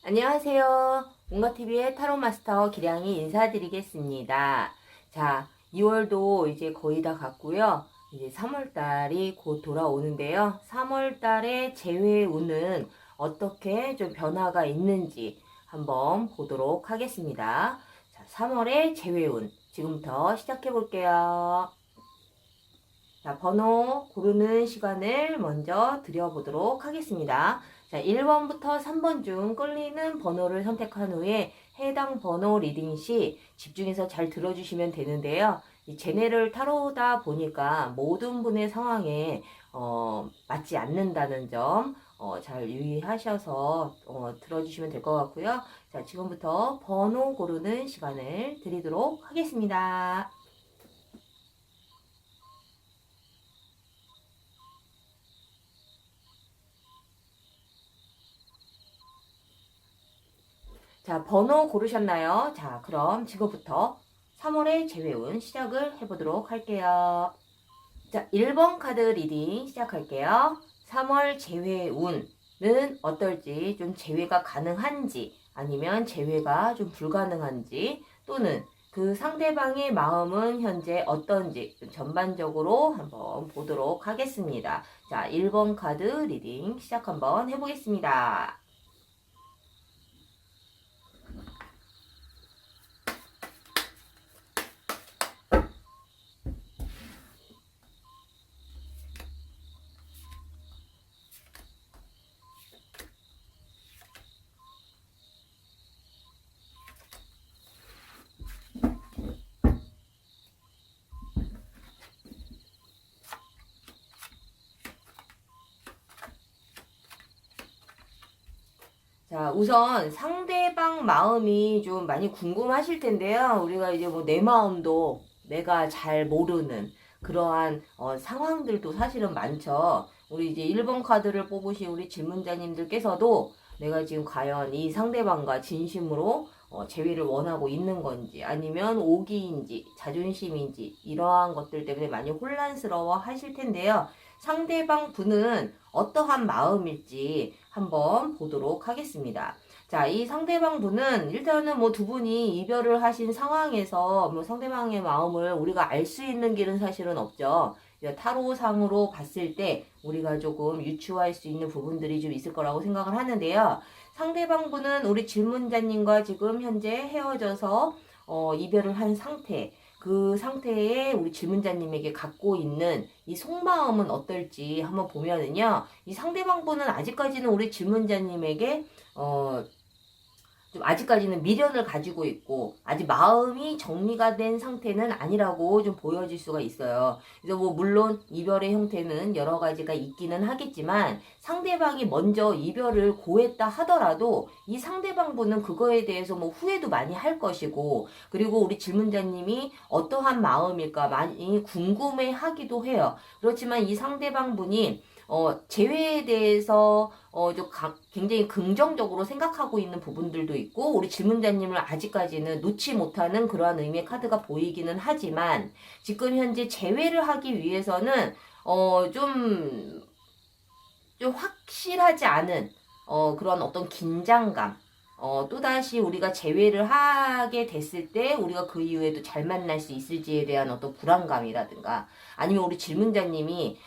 안녕하세요. 웅어TV의 타로마스터 기량이 인사드리겠습니다. 자, 2월도 이제 거의 다 갔고요. 이제 3월달이 곧 돌아오는데요. 3월달의 재회운은 어떻게 좀 변화가 있는지 한번 보도록 하겠습니다. 자, 3월의 재회운 지금부터 시작해 볼게요. 자, 번호 고르는 시간을 먼저 드려보도록 하겠습니다. 자, 1번부터 3번 중 끌리는 번호를 선택한 후에 해당 번호 리딩 시 집중해서 잘 들어주시면 되는데요. 이 제네럴 타로다 보니까 모든 분의 상황에 맞지 않는다는 점 잘 유의하셔서 들어주시면 될 것 같고요. 자, 지금부터 번호 고르는 시간을 드리도록 하겠습니다. 자, 번호 고르셨나요? 자, 그럼 지금부터 3월의 재회운 시작을 해보도록 할게요. 자, 1번 카드 리딩 시작할게요. 3월 재회운은 어떨지, 좀 재회가 가능한지, 아니면 재회가 좀 불가능한지, 또는 그 상대방의 마음은 현재 어떤지 좀 전반적으로 한번 보도록 하겠습니다. 자, 1번 카드 리딩 시작 한번 해보겠습니다. 자, 우선 상대방 마음이 좀 많이 궁금하실 텐데요. 우리가 이제 뭐 내 마음도 내가 잘 모르는 그러한 상황들도 사실은 많죠. 우리 이제 1번 카드를 뽑으신 우리 질문자님들께서도 내가 지금 과연 이 상대방과 진심으로 재회를 원하고 있는 건지, 아니면 오기인지 자존심인지 이러한 것들 때문에 많이 혼란스러워 하실 텐데요. 상대방 분은 어떠한 마음일지 한번 보도록 하겠습니다. 자, 이 상대방 분은 일단은 뭐 두 분이 이별을 하신 상황에서 뭐 상대방의 마음을 우리가 알 수 있는 길은 사실은 없죠. 타로상으로 봤을 때 우리가 조금 유추할 수 있는 부분들이 좀 있을 거라고 생각을 하는데요. 상대방 분은 우리 질문자님과 지금 현재 헤어져서 이별을 한 상태, 그 상태에 우리 질문자님에게 갖고 있는 이 속마음은 어떨지 한번 보면은요, 이 상대방 분은 아직까지는 우리 질문자님에게 좀 아직까지는 미련을 가지고 있고 아직 마음이 정리가 된 상태는 아니라고 좀 보여질 수가 있어요. 그래서 뭐 물론 이별의 형태는 여러 가지가 있기는 하겠지만 상대방이 먼저 이별을 고했다 하더라도 이 상대방 분은 그거에 대해서 뭐 후회도 많이 할 것이고, 그리고 우리 질문자님이 어떠한 마음일까 많이 궁금해 하기도 해요. 그렇지만 이 상대방 분이 재회에 대해서 굉장히 긍정적으로 생각하고 있는 부분들도 있고, 우리 질문자님을 아직까지는 놓지 못하는 그러한 의미의 카드가 보이기는 하지만, 지금 현재 재회를 하기 위해서는 좀 확실하지 않은 그런 어떤 긴장감, 또다시 우리가 재회를 하게 됐을 때 우리가 그 이후에도 잘 만날 수 있을지에 대한 어떤 불안감이라든가, 아니면 우리 질문자님이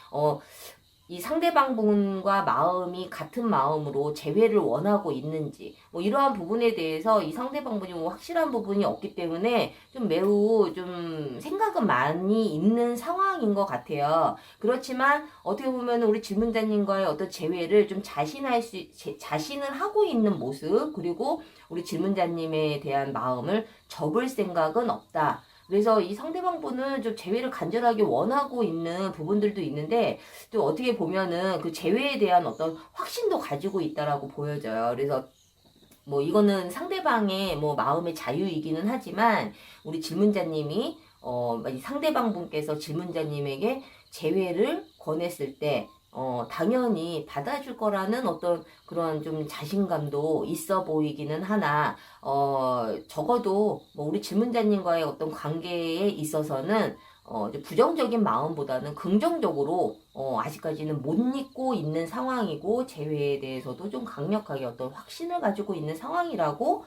이 상대방 분과 마음이 같은 마음으로 재회를 원하고 있는지, 뭐 이러한 부분에 대해서 이 상대방 분이 뭐 확실한 부분이 없기 때문에 좀 매우 좀 생각은 많이 있는 상황인 것 같아요. 그렇지만 어떻게 보면 우리 질문자님과의 어떤 재회를 좀 자신을 하고 있는 모습, 그리고 우리 질문자님에 대한 마음을 접을 생각은 없다. 그래서 이 상대방 분은 좀 재회를 간절하게 원하고 있는 부분들도 있는데, 또 어떻게 보면은 그 재회에 대한 어떤 확신도 가지고 있다라고 보여져요. 그래서 뭐 이거는 상대방의 뭐 마음의 자유이기는 하지만, 우리 질문자님이 이 상대방 분께서 질문자님에게 재회를 권했을 때 당연히 받아줄 거라는 어떤 그런 좀 자신감도 있어 보이기는 하나, 적어도 뭐 우리 질문자님과의 어떤 관계에 있어서는 이제 부정적인 마음보다는 긍정적으로 아직까지는 못 잊고 있는 상황이고 재회에 대해서도 좀 강력하게 어떤 확신을 가지고 있는 상황이라고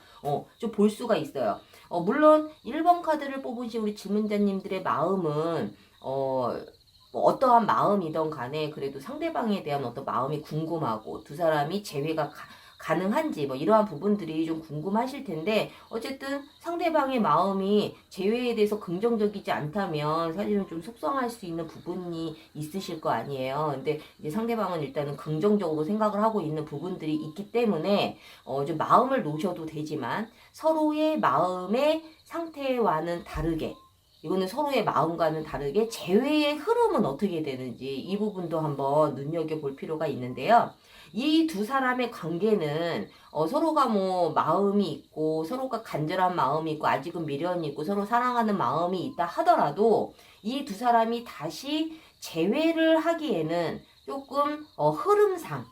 좀 볼 수가 있어요. 물론 1번 카드를 뽑으신 우리 질문자님들의 마음은 뭐 어떠한 마음이든 간에 그래도 상대방에 대한 어떤 마음이 궁금하고 두 사람이 재회가 가능한지 뭐 이러한 부분들이 좀 궁금하실 텐데 어쨌든 상대방의 마음이 재회에 대해서 긍정적이지 않다면 사실은 좀 속상할 수 있는 부분이 있으실 거 아니에요. 근데 이제 상대방은 일단은 긍정적으로 생각을 하고 있는 부분들이 있기 때문에 좀 마음을 놓으셔도 되지만 서로의 마음의 상태와는 다르게 이거는 서로의 마음과는 다르게 재회의 흐름은 어떻게 되는지 이 부분도 한번 눈여겨볼 필요가 있는데요. 이 두 사람의 관계는 서로가 뭐 마음이 있고 서로가 간절한 마음이 있고 아직은 미련이 있고 서로 사랑하는 마음이 있다 하더라도 이 두 사람이 다시 재회를 하기에는 조금 흐름상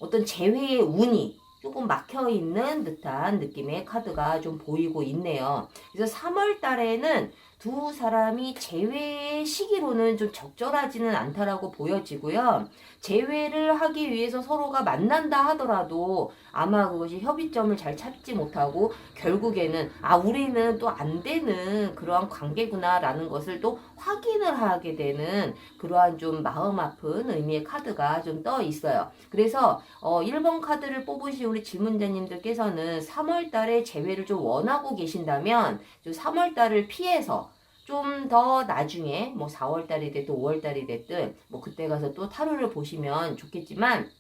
어떤 재회의 운이 조금 막혀 있는 듯한 느낌의 카드가 좀 보이고 있네요. 그래서 3월 달에는 두 사람이 재회의 시기로는 좀 적절하지는 않다라고 보여지고요. 재회를 하기 위해서 서로가 만난다 하더라도 아마 그것이 협의점을 잘 찾지 못하고 결국에는 우리는 또 안 되는 그러한 관계구나라는 것을 또 확인을 하게 되는 그러한 좀 마음 아픈 의미의 카드가 좀 떠 있어요. 그래서 1번 카드를 뽑으신 우리 질문자님들께서는 3월 달에 재회를 좀 원하고 계신다면 3월 달을 피해서 좀 더 나중에 뭐 4월 달이 됐든 5월 달이 됐든 뭐 그때 가서 또 타로를 보시면 좋겠지만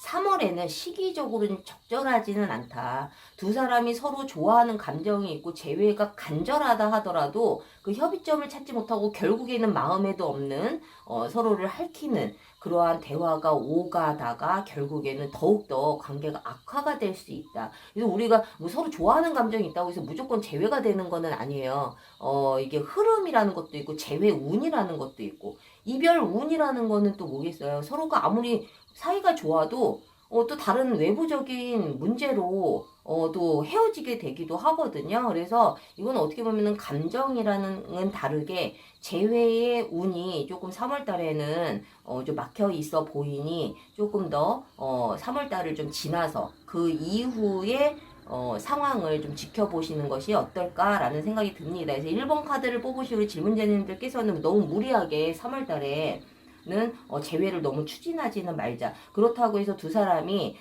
3월에는 시기적으로는 적절하지는 않다. 두 사람이 서로 좋아하는 감정이 있고 재회가 간절하다 하더라도 그 협의점을 찾지 못하고 결국에는 마음에도 없는 서로를 핥히는 그러한 대화가 오가다가 결국에는 더욱더 관계가 악화가 될 수 있다. 그래서 우리가 뭐 서로 좋아하는 감정이 있다고 해서 무조건 재회가 되는 거는 아니에요. 이게 흐름이라는 것도 있고 재회 운이라는 것도 있고 이별 운이라는 거는 또 뭐겠어요. 서로가 아무리 사이가 좋아도 또 다른 외부적인 문제로 또 헤어지게 되기도 하거든요. 그래서 이건 어떻게 보면은 감정이라는 다르게 재회의 운이 조금 3월 달에는 좀 막혀 있어 보이니 조금 더 3월 달을 좀 지나서 그 이후에 상황을 좀 지켜보시는 것이 어떨까라는 생각이 듭니다. 그래서 1번 카드를 뽑으신 우리 질문자님들께서는 너무 무리하게 3월 달에 는 재회를 너무 추진하지는 말자. 그렇다고 해서 두 사람이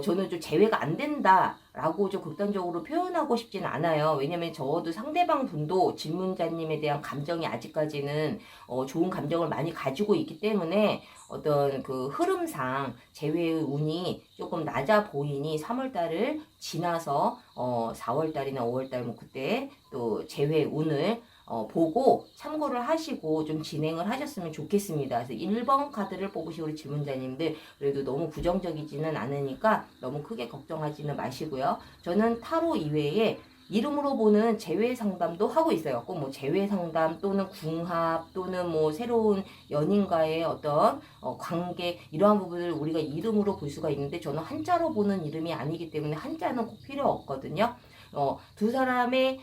저는 좀 재회가 안 된다라고 좀 극단적으로 표현하고 싶지는 않아요. 왜냐면 저도 상대방 분도 질문자님에 대한 감정이 아직까지는 좋은 감정을 많이 가지고 있기 때문에 어떤 그 흐름상 재회의 운이 조금 낮아 보이니 3월달을 지나서 4월달이나 5월달 뭐 그때 또 재회 운을 보고 참고를 하시고 좀 진행을 하셨으면 좋겠습니다. 그래서 1번 카드를 뽑으신 우리 질문자님들 그래도 너무 부정적이지는 않으니까 너무 크게 걱정하지는 마시고요. 저는 타로 이외에 이름으로 보는 재회 상담도 하고 있어요. 꼭 뭐 재회 상담 또는 궁합 또는 뭐 새로운 연인과의 어떤 관계 이러한 부분을 우리가 이름으로 볼 수가 있는데 저는 한자로 보는 이름이 아니기 때문에 한자는 꼭 필요 없거든요. 두 사람의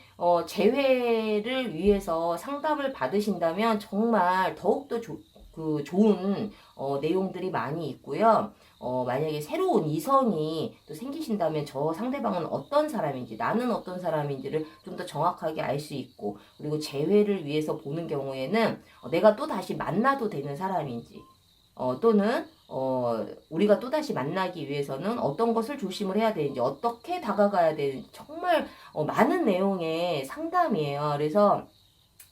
재회를 위해서 상담을 받으신다면 정말 더욱더 좋은 내용들이 많이 있고요. 만약에 새로운 이성이 또 생기신다면 저 상대방은 어떤 사람인지 나는 어떤 사람인지를 좀 더 정확하게 알 수 있고 그리고 재회를 위해서 보는 경우에는 내가 또 다시 만나도 되는 사람인지 또는 우리가 또다시 만나기 위해서는 어떤 것을 조심을 해야 되는지 어떻게 다가가야 되는지 정말 많은 내용의 상담이에요. 그래서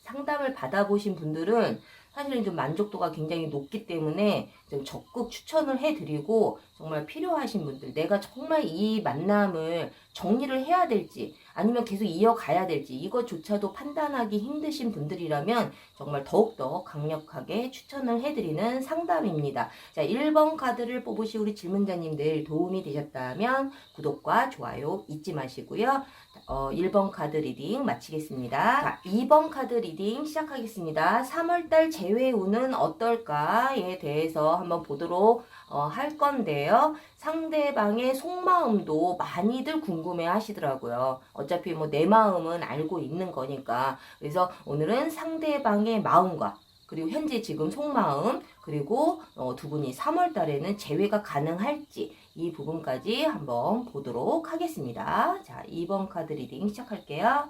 상담을 받아보신 분들은 사실은 좀 만족도가 굉장히 높기 때문에 좀 적극 추천을 해드리고 정말 필요하신 분들 내가 정말 이 만남을 정리를 해야 될지 아니면 계속 이어가야 될지 이것조차도 판단하기 힘드신 분들이라면 정말 더욱더 강력하게 추천을 해드리는 상담입니다. 자, 1번 카드를 뽑으신 우리 질문자님들 도움이 되셨다면 구독과 좋아요 잊지 마시고요. 1번 카드 리딩 마치겠습니다. 자, 2번 카드 리딩 시작하겠습니다. 3월달 재회 운은 어떨까에 대해서 한번 보도록 할 건데요. 상대방의 속마음도 많이들 궁금해 하시더라고요. 어차피 뭐 내 마음은 알고 있는 거니까. 그래서 오늘은 상대방의 마음과 그리고 현재 지금 속마음, 그리고 두 분이 3월 달에는 재회가 가능할지 이 부분까지 한번 보도록 하겠습니다. 자, 2번 카드 리딩 시작할게요.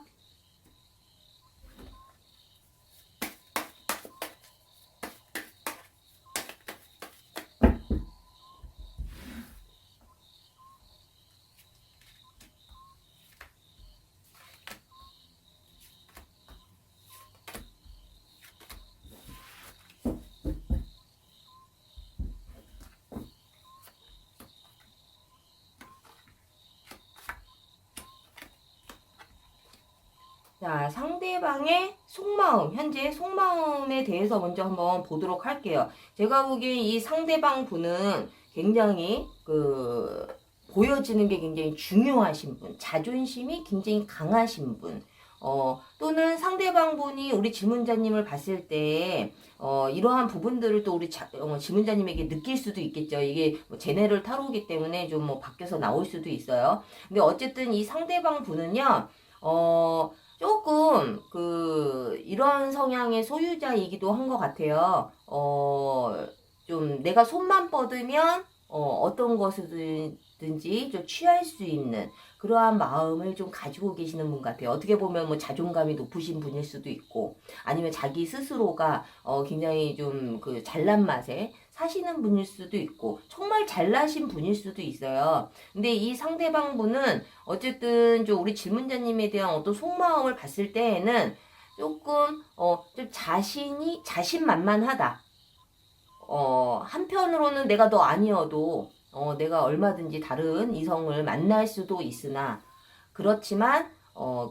자, 상대방의 속마음, 현재 속마음에 대해서 먼저 한번 보도록 할게요. 제가 보기엔 이 상대방 분은 굉장히 보여지는 게 굉장히 중요하신 분, 자존심이 굉장히 강하신 분, 또는 상대방 분이 우리 질문자님을 봤을 때, 이러한 부분들을 또 우리 질문자님에게 느낄 수도 있겠죠. 이게 뭐 제네럴 타로이기 때문에 좀 뭐 바뀌어서 나올 수도 있어요. 근데 어쨌든 이 상대방 분은요, 조금 이런 성향의 소유자이기도 한 것 같아요. 좀 내가 손만 뻗으면 어떤 것이든지 좀 취할 수 있는 그러한 마음을 좀 가지고 계시는 분 같아요. 어떻게 보면 뭐 자존감이 높으신 분일 수도 있고, 아니면 자기 스스로가 굉장히 좀 잘난 맛에 사시는 분일 수도 있고, 정말 잘나신 분일 수도 있어요. 근데 이 상대방 분은 어쨌든 좀 우리 질문자님에 대한 어떤 속마음을 봤을 때에는 조금 좀 자신만만하다. 한편으로는 내가 너 아니어도 내가 얼마든지 다른 이성을 만날 수도 있으나, 그렇지만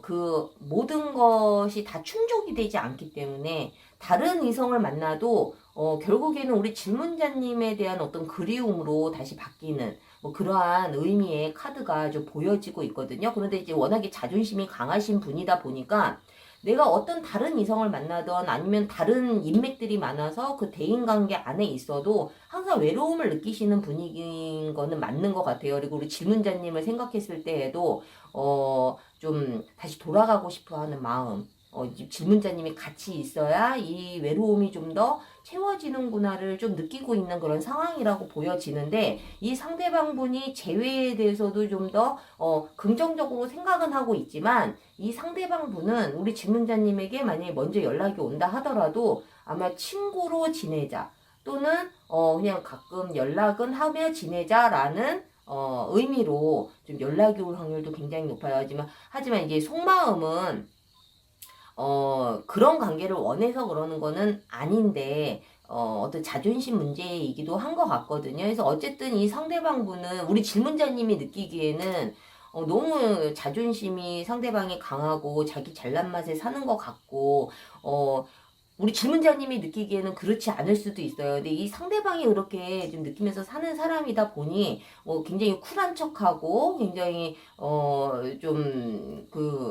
그 모든 것이 다 충족이 되지 않기 때문에 다른 이성을 만나도 결국에는 우리 질문자님에 대한 어떤 그리움으로 다시 바뀌는 뭐 그러한 의미의 카드가 좀 보여지고 있거든요. 그런데 이제 워낙에 자존심이 강하신 분이다 보니까 내가 어떤 다른 이성을 만나던 아니면 다른 인맥들이 많아서 그 대인관계 안에 있어도 항상 외로움을 느끼시는 분위기인 거는 맞는 것 같아요. 그리고 우리 질문자님을 생각했을 때에도 좀 다시 돌아가고 싶어 하는 마음, 질문자님이 같이 있어야 이 외로움이 좀 더 채워지는구나를 좀 느끼고 있는 그런 상황이라고 보여지는데, 이 상대방 분이 재회에 대해서도 좀 더 긍정적으로 생각은 하고 있지만, 이 상대방 분은 우리 질문자님에게 만약에 먼저 연락이 온다 하더라도 아마 친구로 지내자, 또는 그냥 가끔 연락은 하며 지내자라는 의미로 좀 연락이 올 확률도 굉장히 높아요. 하지만 이게 속마음은 그런 관계를 원해서 그러는 거는 아닌데, 어떤 자존심 문제이기도 한 것 같거든요. 그래서 어쨌든 이 상대방 분은 우리 질문자님이 느끼기에는 너무 자존심이 상대방이 강하고 자기 잘난 맛에 사는 것 같고, 우리 질문자님이 느끼기에는 그렇지 않을 수도 있어요. 근데 이 상대방이 그렇게 좀 느끼면서 사는 사람이다 보니 굉장히 쿨한 척하고 굉장히 좀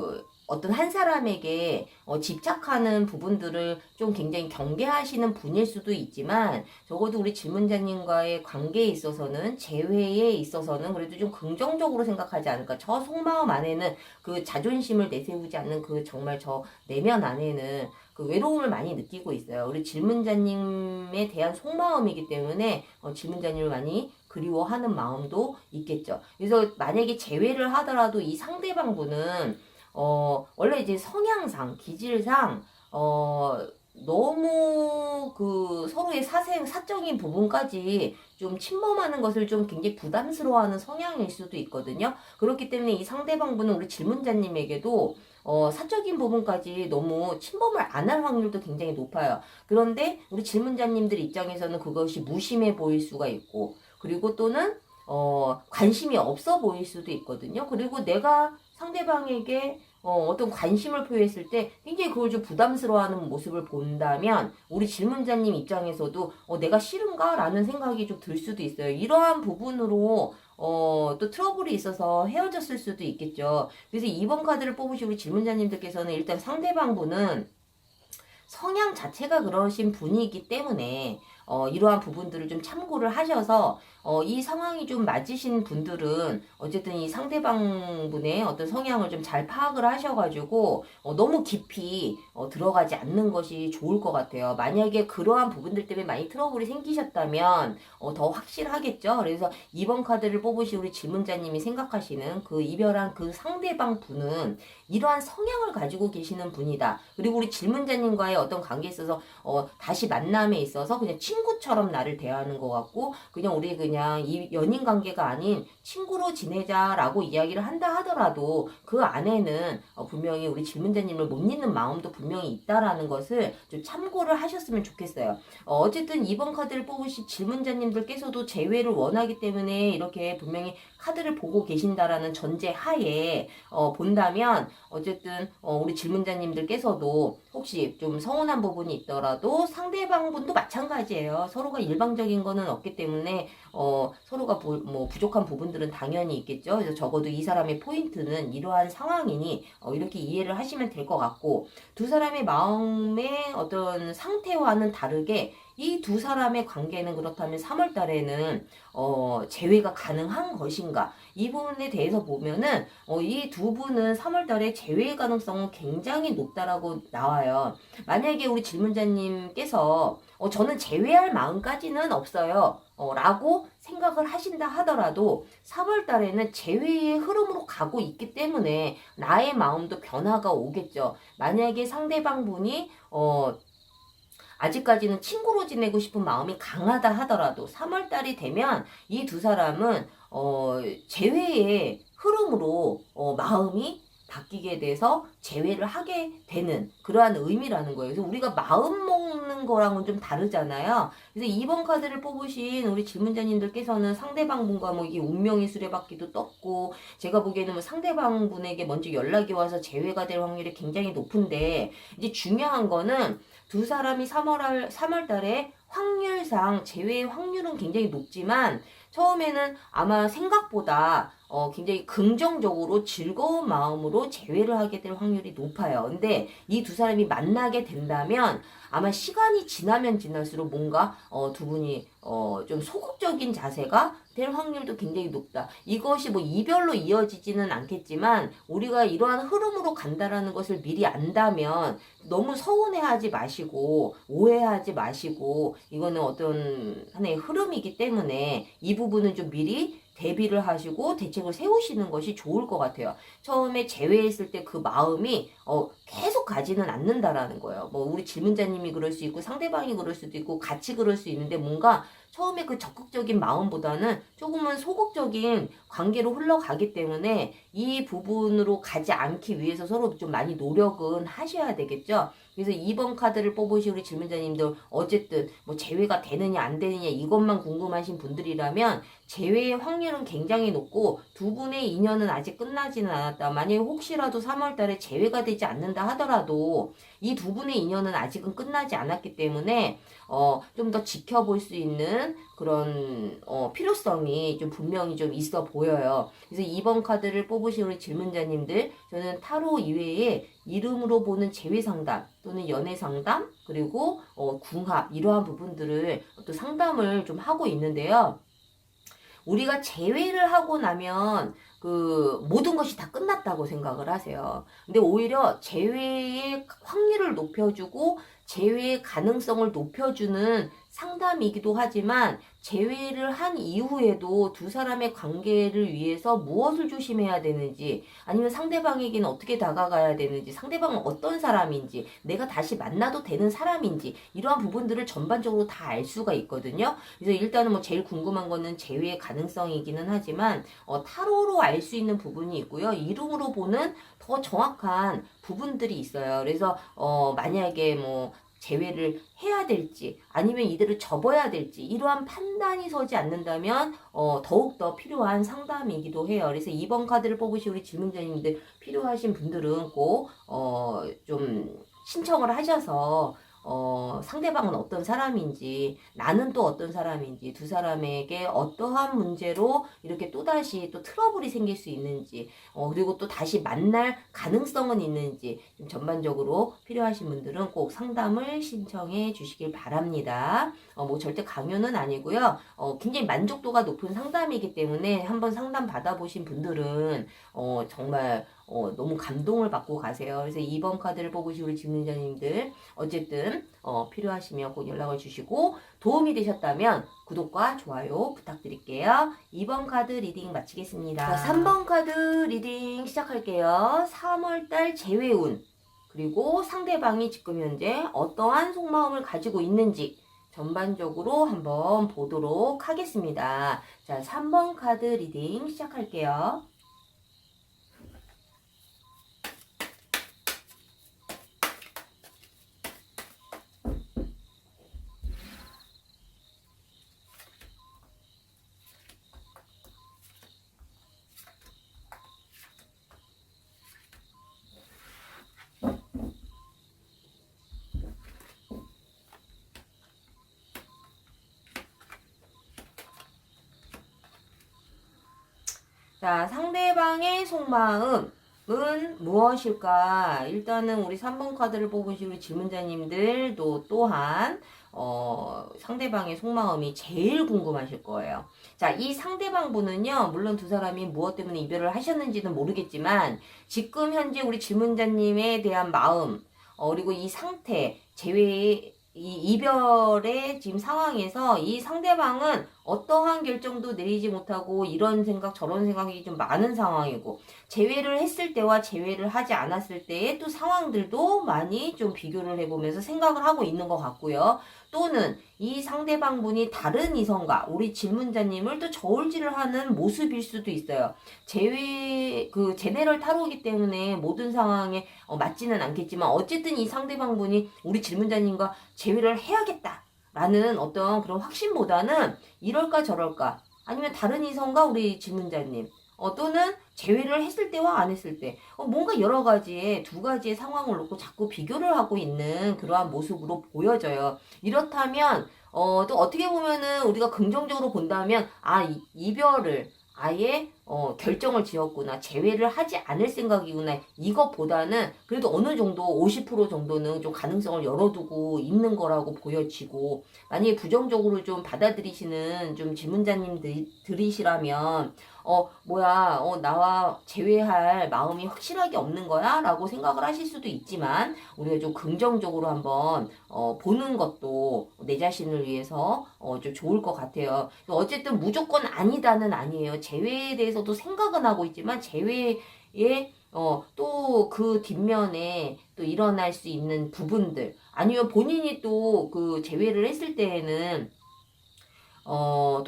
어떤 한 사람에게 집착하는 부분들을 좀 굉장히 경계하시는 분일 수도 있지만, 적어도 우리 질문자님과의 관계에 있어서는, 재회에 있어서는 그래도 좀 긍정적으로 생각하지 않을까. 저 속마음 안에는 그 자존심을 내세우지 않는 정말 저 내면 안에는 그 외로움을 많이 느끼고 있어요. 우리 질문자님에 대한 속마음이기 때문에 질문자님을 많이 그리워하는 마음도 있겠죠. 그래서 만약에 재회를 하더라도 이 상대방 분은 원래 이제 성향상, 기질상, 너무 서로의 사적인 부분까지 좀 침범하는 것을 좀 굉장히 부담스러워하는 성향일 수도 있거든요. 그렇기 때문에 이 상대방 분은 우리 질문자님에게도 사적인 부분까지 너무 침범을 안 할 확률도 굉장히 높아요. 그런데 우리 질문자님들 입장에서는 그것이 무심해 보일 수가 있고, 그리고 또는 관심이 없어 보일 수도 있거든요. 그리고 내가 상대방에게 어떤 관심을 표했을 때 굉장히 그걸 좀 부담스러워하는 모습을 본다면 우리 질문자님 입장에서도 내가 싫은가? 라는 생각이 좀 들 수도 있어요. 이러한 부분으로 또 트러블이 있어서 헤어졌을 수도 있겠죠. 그래서 2번 카드를 뽑으신 우리 질문자님들께서는 일단 상대방 분은 성향 자체가 그러신 분이기 때문에 이러한 부분들을 좀 참고를 하셔서 이 상황이 좀 맞으신 분들은 어쨌든 이 상대방 분의 어떤 성향을 좀 잘 파악을 하셔가지고 너무 깊이 들어가지 않는 것이 좋을 것 같아요. 만약에 그러한 부분들 때문에 많이 트러블이 생기셨다면 더 확실하겠죠. 그래서 2번 카드를 뽑으신 우리 질문자님이 생각하시는 그 이별한 그 상대방 분은 이러한 성향을 가지고 계시는 분이다. 그리고 우리 질문자님과의 어떤 관계에 있어서 다시 만남에 있어서 그냥 친구처럼 나를 대하는 것 같고 그냥 우리 그냥 이 연인 관계가 아닌 친구로 지내자라고 이야기를 한다 하더라도 그 안에는 분명히 우리 질문자님을 못 잊는 마음도 분명히 있다라는 것을 좀 참고를 하셨으면 좋겠어요. 어쨌든 2번 카드를 뽑으신 질문자님들께서도 재회를 원하기 때문에 이렇게 분명히 카드를 보고 계신다라는 전제 하에 본다면 어쨌든 우리 질문자님들께서도 혹시 좀 서운한 부분이 있더라도 상대방 분도 마찬가지예요. 서로가 일방적인 거는 없기 때문에 서로가 뭐 부족한 부분들은 당연히 있겠죠. 그래서 적어도 이 사람의 포인트는 이러한 상황이니 이렇게 이해를 하시면 될 것 같고 두 사람의 마음의 어떤 상태와는 다르게 이 두 사람의 관계는 그렇다면 3월 달에는 재회가 가능한 것인가? 이 부분에 대해서 보면은 이 두 분은 3월 달에 재회 가능성은 굉장히 높다라고 나와요. 만약에 우리 질문자님께서 저는 재회할 마음까지는 없어요. 라고 생각을 하신다 하더라도 3월 달에는 재회의 흐름으로 가고 있기 때문에 나의 마음도 변화가 오겠죠. 만약에 상대방 분이 아직까지는 친구로 지내고 싶은 마음이 강하다 하더라도 3월 달이 되면 이 두 사람은 재회의 흐름으로 마음이 바뀌게 돼서 재회를 하게 되는 그러한 의미라는 거예요. 그래서 우리가 마음 먹는 거랑은 좀 다르잖아요. 그래서 2번 카드를 뽑으신 우리 질문자님들께서는 상대방 분과 뭐 이게 운명의 수레바퀴도 떴고 제가 보기에는 뭐 상대방 분에게 먼저 연락이 와서 재회가 될 확률이 굉장히 높은데 이제 중요한 거는 두 사람이 3월 달에 확률상 재회의 확률은 굉장히 높지만 처음에는 아마 생각보다 굉장히 긍정적으로 즐거운 마음으로 재회를 하게 될 확률이 높아요. 근데 이 두 사람이 만나게 된다면 아마 시간이 지나면 지날수록 뭔가 두 분이 좀 소극적인 자세가 될 확률도 굉장히 높다. 이것이 뭐 이별로 이어지지는 않겠지만 우리가 이러한 흐름으로 간다라는 것을 미리 안다면 너무 서운해하지 마시고 오해하지 마시고 이거는 어떤 하나의 흐름이기 때문에 이 부분은 좀 미리 대비를 하시고 대책을 세우시는 것이 좋을 것 같아요. 처음에 재회했을 때 그 마음이 계속 가지는 않는다라는 거예요. 뭐 우리 질문자님이 그럴 수 있고 상대방이 그럴 수도 있고 같이 그럴 수 있는데 뭔가 처음에 그 적극적인 마음보다는 조금은 소극적인 관계로 흘러가기 때문에 이 부분으로 가지 않기 위해서 서로 좀 많이 노력은 하셔야 되겠죠. 그래서 2번 카드를 뽑으신 우리 질문자님들 어쨌든 뭐 재회가 되느냐 안 되느냐 이것만 궁금하신 분들이라면 재회의 확률은 굉장히 높고 두 분의 인연은 아직 끝나지는 않았다. 만약에 혹시라도 3월 달에 재회가 되지 않는다 하더라도 이 두 분의 인연은 아직은 끝나지 않았기 때문에 좀 더 지켜볼 수 있는 그런 필요성이 좀 분명히 좀 있어 보여요. 그래서 2번 카드를 뽑으신 우리 질문자님들 저는 타로 이외에 이름으로 보는 재회 상담 또는 연애 상담 그리고 궁합 이러한 부분들을 또 상담을 좀 하고 있는데요. 우리가 재회를 하고 나면 그 모든 것이 다 끝났다고 생각을 하세요. 근데 오히려 재회의 확률을 높여주고 재회의 가능성을 높여주는 상담이기도 하지만 재회를 한 이후에도 두 사람의 관계를 위해서 무엇을 조심해야 되는지 아니면 상대방에게는 어떻게 다가가야 되는지 상대방은 어떤 사람인지 내가 다시 만나도 되는 사람인지 이러한 부분들을 전반적으로 다 알 수가 있거든요. 그래서 일단은 뭐 제일 궁금한 거는 재회의 가능성이기는 하지만 타로로 알 수 있는 부분이 있고요. 이름으로 보는 더 정확한 부분들이 있어요. 그래서 만약에 뭐 재회를 해야 될지 아니면 이대로 접어야 될지 이러한 판단이 서지 않는다면 더욱더 필요한 상담이기도 해요. 그래서 2번 카드를 뽑으신 우리 질문자님들 필요하신 분들은 꼭 좀 신청을 하셔서 상대방은 어떤 사람인지, 나는 또 어떤 사람인지, 두 사람에게 어떠한 문제로 이렇게 또다시 또 트러블이 생길 수 있는지, 그리고 또 다시 만날 가능성은 있는지, 좀 전반적으로 필요하신 분들은 꼭 상담을 신청해 주시길 바랍니다. 뭐 절대 강요는 아니고요. 굉장히 만족도가 높은 상담이기 때문에 한번 상담 받아보신 분들은 정말 너무 감동을 받고 가세요. 그래서 2번 카드를 뽑으신 우리 질문자님들 어쨌든 필요하시면 꼭 연락을 주시고 도움이 되셨다면 구독과 좋아요 부탁드릴게요. 2번 카드 리딩 마치겠습니다. 자, 3번 카드 리딩 시작할게요. 3월달 재회운 그리고 상대방이 지금 현재 어떠한 속마음을 가지고 있는지 전반적으로 한번 보도록 하겠습니다. 자, 3번 카드 리딩 시작할게요. 자, 상대방의 속마음은 무엇일까? 일단은 우리 3번 카드를 뽑으신 우리 질문자님들도 또한 상대방의 속마음이 제일 궁금하실 거예요. 자, 이 상대방 분은요, 물론 두 사람이 무엇 때문에 이별을 하셨는지는 모르겠지만 지금 현재 우리 질문자님에 대한 마음, 그리고 이 상태, 이 이별의 지금 상황에서 이 상대방은 어떠한 결정도 내리지 못하고 이런 생각 저런 생각이 좀 많은 상황이고 재회를 했을 때와 재회를 하지 않았을 때의 또 상황들도 많이 좀 비교를 해보면서 생각을 하고 있는 것 같고요. 또는 이 상대방 분이 다른 이성과 우리 질문자님을 또 저울질을 하는 모습일 수도 있어요. 제네럴 타로이기 때문에 모든 상황에 맞지는 않겠지만 어쨌든 이 상대방 분이 우리 질문자님과 재회를 해야겠다 라는 어떤 그런 확신보다는 이럴까 저럴까 아니면 다른 이성과 우리 질문자님 또는 재회를 했을 때와 안 했을 때 뭔가 여러 가지의 두 가지의 상황을 놓고 자꾸 비교를 하고 있는 그러한 모습으로 보여져요. 이렇다면 또 어떻게 보면은 우리가 긍정적으로 본다면 이별을 아예 결정을 지었구나. 재회를 하지 않을 생각이구나. 이것보다는 그래도 어느 정도 50% 정도는 좀 가능성을 열어두고 있는 거라고 보여지고 만약에 부정적으로 좀 받아들이시는 좀 질문자님들이시라면 나와 재회할 마음이 확실하게 없는 거야? 라고 생각을 하실 수도 있지만 우리가 좀 긍정적으로 한번 보는 것도 내 자신을 위해서 좀 좋을 것 같아요. 어쨌든 무조건 아니다는 아니에요. 재회에 대해서도 생각은 하고 있지만 재회에 또 그 뒷면에 또 일어날 수 있는 부분들 아니면 본인이 또 그 재회를 했을 때에는 또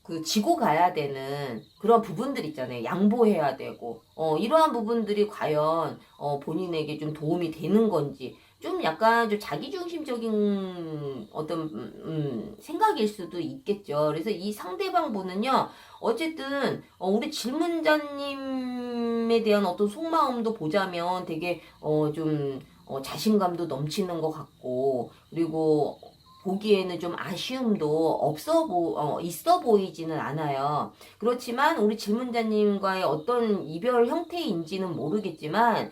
그 지고 가야 되는 그런 부분들 있잖아요. 양보해야 되고 이러한 부분들이 과연 본인에게 좀 도움이 되는 건지 좀 약간 좀 자기중심적인 어떤 생각일 수도 있겠죠. 그래서 이 상대방 분은요. 어쨌든 우리 질문자님에 대한 어떤 속마음도 보자면 되게 좀 자신감도 넘치는 것 같고 그리고 보기에는 좀 아쉬움도 있어 보이지는 않아요. 그렇지만 우리 질문자님과의 어떤 이별 형태인지는 모르겠지만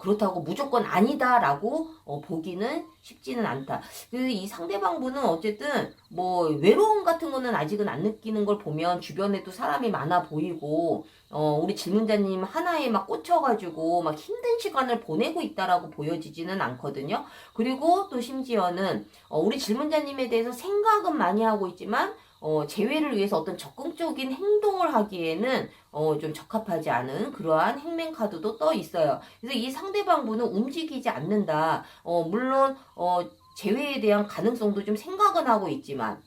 그렇다고 무조건 아니다라고 보기는 쉽지는 않다. 그래서 이 상대방 분은 어쨌든 뭐 외로움 같은 거는 아직은 안 느끼는 걸 보면 주변에도 사람이 많아 보이고 우리 질문자님 하나에 막 꽂혀가지고 막 힘든 시간을 보내고 있다라고 보여지지는 않거든요. 그리고 또 심지어는 우리 질문자님에 대해서 생각은 많이 하고 있지만 재회를 위해서 어떤 적극적인 행동을 하기에는 좀 적합하지 않은 그러한 행맨 카드도 떠 있어요. 그래서 이 상대방 분은 움직이지 않는다. 물론 재회에 대한 가능성도 좀 생각은 하고 있지만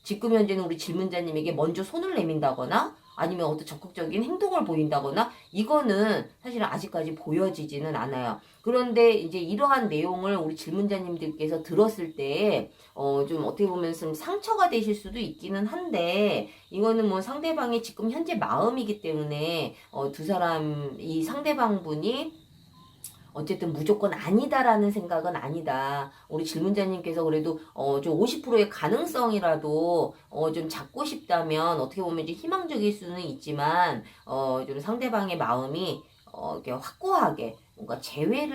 지금 현재는 우리 질문자님에게 먼저 손을 내민다거나 아니면 어떤 적극적인 행동을 보인다거나 이거는 사실은 아직까지 보여지지는 않아요. 그런데 이제 이러한 내용을 우리 질문자님들께서 들었을 때 좀 어떻게 보면 좀 상처가 되실 수도 있기는 한데 이거는 뭐 상대방의 지금 현재 마음이기 때문에 이 상대방 분이 어쨌든 무조건 아니다라는 생각은 아니다. 우리 질문자님께서 그래도 좀 50%의 가능성이라도 좀 잡고 싶다면 어떻게 보면 좀 희망적일 수는 있지만 좀 상대방의 마음이 이렇게 확고하게 뭔가 제외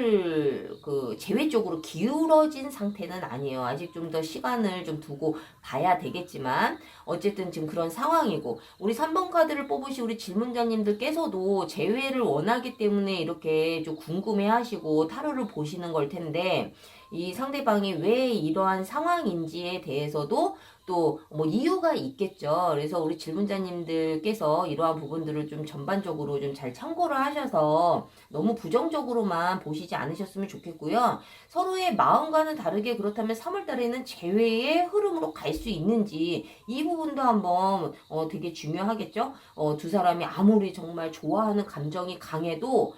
쪽으로 기울어진 상태는 아니에요. 아직 좀 더 시간을 좀 두고 봐야 되겠지만 어쨌든 지금 그런 상황이고, 우리 3번 카드를 뽑으신 우리 질문자님들께서도 재회를 원하기 때문에 이렇게 좀 궁금해 하시고 타로를 보시는 걸 텐데, 이 상대방이 왜 이러한 상황인지에 대해서도 또 뭐 이유가 있겠죠. 그래서 우리 질문자님들께서 이러한 부분들을 좀 전반적으로 좀 잘 참고를 하셔서 너무 부정적으로만 보시지 않으셨으면 좋겠고요. 서로의 마음과는 다르게 그렇다면 3월 달에는 재회의 흐름으로 갈 수 있는지, 이 부분도 한번 되게 중요하겠죠. 두 사람이 아무리 정말 좋아하는 감정이 강해도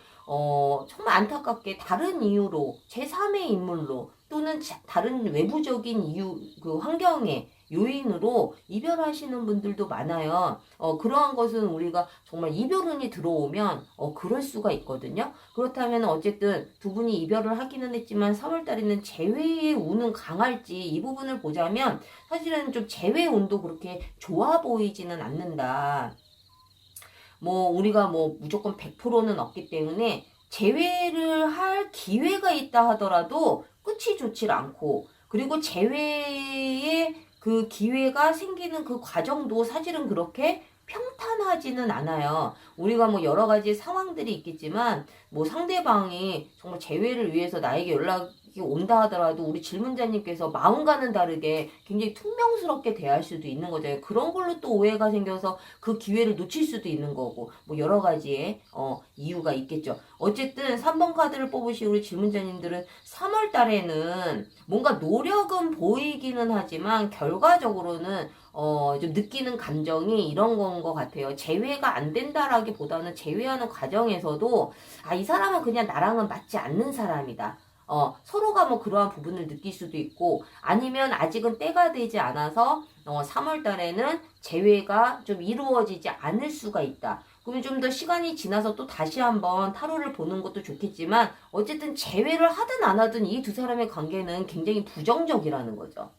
정말 안타깝게 다른 이유로 제3의 인물로 또는 다른 외부적인 이유, 그 환경에 요인으로 이별하시는 분들도 많아요. 그러한 것은 우리가 정말 이별운이 들어오면 그럴 수가 있거든요. 그렇다면 어쨌든 두 분이 이별을 하기는 했지만 3월달에는 재회의 운은 강할지, 이 부분을 보자면 사실은 좀 재회 운도 그렇게 좋아 보이지는 않는다. 뭐 우리가 뭐 무조건 100%는 없기 때문에 재회를 할 기회가 있다 하더라도 끝이 좋질 않고, 그리고 재회의 그 기회가 생기는 그 과정도 사실은 그렇게 평탄하지는 않아요. 우리가 뭐 여러 가지 상황들이 있겠지만 뭐 상대방이 정말 재회를 위해서 나에게 연락이 온다 하더라도 우리 질문자님께서 마음과는 다르게 굉장히 퉁명스럽게 대할 수도 있는 거죠. 그런 걸로 또 오해가 생겨서 그 기회를 놓칠 수도 있는 거고, 뭐 여러 가지의 이유가 있겠죠. 어쨌든 3번 카드를 뽑으신 우리 질문자님들은 3월 달에는 뭔가 노력은 보이기는 하지만 결과적으로는 좀 느끼는 감정이 이런 건 것 같아요. 재회가 안 된다라기보다는 재회하는 과정에서도 이 사람은 그냥 나랑은 맞지 않는 사람이다. 서로가 뭐 그러한 부분을 느낄 수도 있고, 아니면 아직은 때가 되지 않아서 3월 달에는 재회가 좀 이루어지지 않을 수가 있다. 그러면 좀 더 시간이 지나서 또 다시 한번 타로를 보는 것도 좋겠지만 어쨌든 재회를 하든 안 하든 이 두 사람의 관계는 굉장히 부정적이라는 거죠.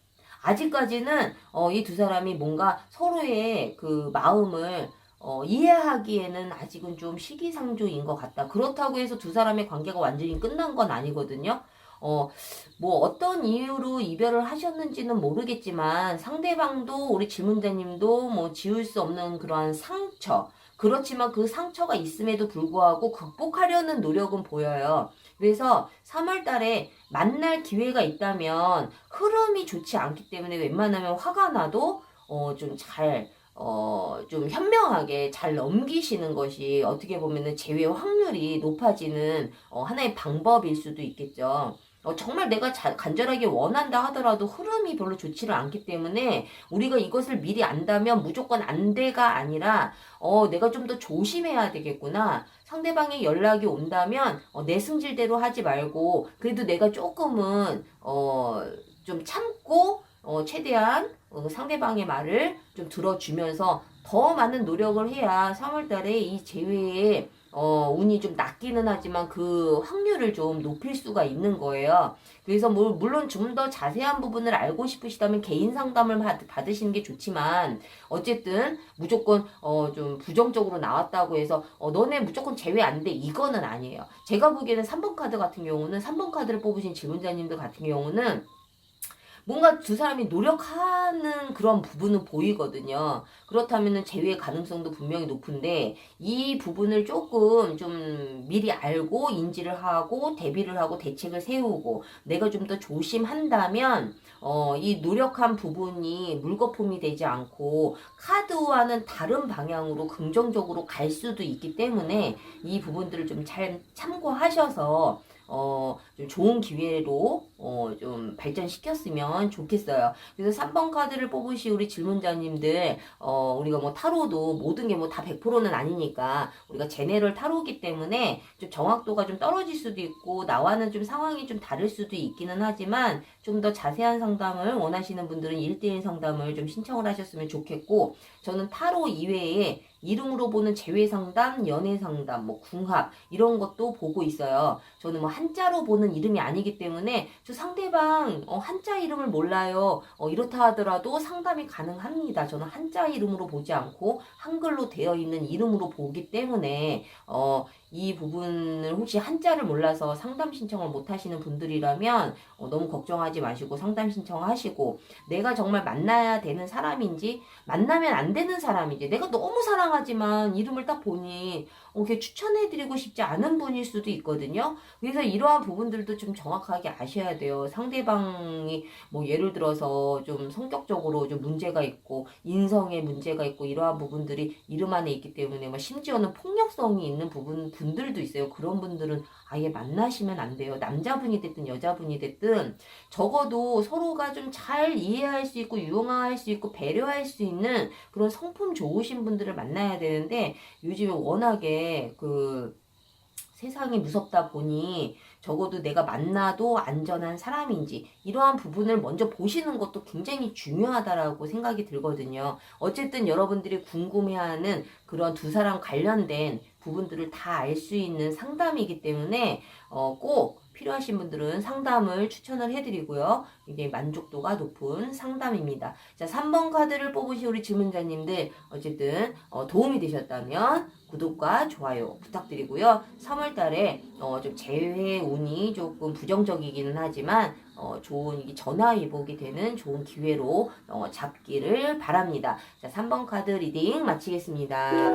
아직까지는 이 두 사람이 뭔가 서로의 그 마음을 이해하기에는 아직은 좀 시기상조인 것 같다. 그렇다고 해서 두 사람의 관계가 완전히 끝난 건 아니거든요. 뭐 어떤 이유로 이별을 하셨는지는 모르겠지만 상대방도 우리 질문자님도 뭐 지울 수 없는 그러한 상처, 그렇지만 그 상처가 있음에도 불구하고 극복하려는 노력은 보여요. 그래서 3월 달에 만날 기회가 있다면 흐름이 좋지 않기 때문에 웬만하면 화가 나도 좀 현명하게 잘 넘기시는 것이 어떻게 보면은 재회 확률이 높아지는 하나의 방법일 수도 있겠죠. 정말 내가 간절하게 원한다 하더라도 흐름이 별로 좋지를 않기 때문에 우리가 이것을 미리 안다면 무조건 안 돼가 아니라 내가 좀 더 조심해야 되겠구나. 상대방의 연락이 온다면 내 승질대로 하지 말고 그래도 내가 조금은 좀 참고 최대한 상대방의 말을 좀 들어주면서 더 많은 노력을 해야 3월달에 이 재회에 운이 좀 낮기는 하지만 그 확률을 좀 높일 수가 있는 거예요. 그래서 물론 좀 더 자세한 부분을 알고 싶으시다면 개인 상담을 받으시는 게 좋지만 어쨌든 무조건 좀 부정적으로 나왔다고 해서 너네 무조건 제외 안 돼, 이거는 아니에요. 제가 보기에는 3번 카드 같은 경우는 3번 카드를 뽑으신 질문자님들 같은 경우는 뭔가 두 사람이 노력하는 그런 부분은 보이거든요. 그렇다면은 재회의 가능성도 분명히 높은데 이 부분을 조금 좀 미리 알고 인지를 하고 대비를 하고 대책을 세우고 내가 좀 더 조심한다면 이 노력한 부분이 물거품이 되지 않고 카드와는 다른 방향으로 긍정적으로 갈 수도 있기 때문에 이 부분들을 좀 잘 참고하셔서 좀 좋은 기회로 좀 발전시켰으면 좋겠어요. 그래서 3번 카드를 뽑으시 우리 질문자님들 우리가 뭐 타로도 모든 게 뭐 다 100%는 아니니까 우리가 제네럴 타로기 때문에 좀 정확도가 좀 떨어질 수도 있고 나와는 좀 상황이 좀 다를 수도 있기는 하지만 좀 더 자세한 상담을 원하시는 분들은 1대1 상담을 좀 신청을 하셨으면 좋겠고, 저는 타로 이외에 이름으로 보는 재회 상담, 연애 상담, 뭐 궁합 이런 것도 보고 있어요. 저는 뭐 한자로 보는 이름이 아니기 때문에 저 상대방 한자 이름을 몰라요. 이렇다 하더라도 상담이 가능합니다. 저는 한자 이름으로 보지 않고 한글로 되어 있는 이름으로 보기 때문에 이 부분을 혹시 한자를 몰라서 상담 신청을 못 하시는 분들이라면 너무 걱정하지 마시고 상담 신청하시고, 내가 정말 만나야 되는 사람인지 만나면 안 되는 사람인지, 내가 너무 사랑하지만 이름을 딱 보니 이렇게 추천해드리고 싶지 않은 분일 수도 있거든요. 그래서 이러한 부분들도 좀 정확하게 아셔야 돼요. 상대방이 뭐 예를 들어서 좀 성격적으로 좀 문제가 있고 인성에 문제가 있고 이러한 부분들이 이름 안에 있기 때문에 뭐 심지어는 폭력성이 있는 분들도 있어요. 그런 분들은 아예 만나시면 안 돼요. 남자분이 됐든 여자분이 됐든 적어도 서로가 좀 잘 이해할 수 있고 융화할 수 있고 배려할 수 있는 그런 성품 좋으신 분들을 만나야 되는데, 요즘에 워낙에 세상이 무섭다 보니 적어도 내가 만나도 안전한 사람인지 이러한 부분을 먼저 보시는 것도 굉장히 중요하다라고 생각이 들거든요. 어쨌든 여러분들이 궁금해하는 그런 두 사람 관련된 부분들을 다 알 수 있는 상담이기 때문에 꼭 필요하신 분들은 상담을 추천을 해드리고요. 이게 만족도가 높은 상담입니다. 자, 3번 카드를 뽑으신 우리 질문자님들 어쨌든 도움이 되셨다면 구독과 좋아요 부탁드리고요. 3월달에 좀 재회 운이 조금 부정적이기는 하지만 좋은 전화위복이 되는 좋은 기회로 잡기를 바랍니다. 자, 3번 카드 리딩 마치겠습니다.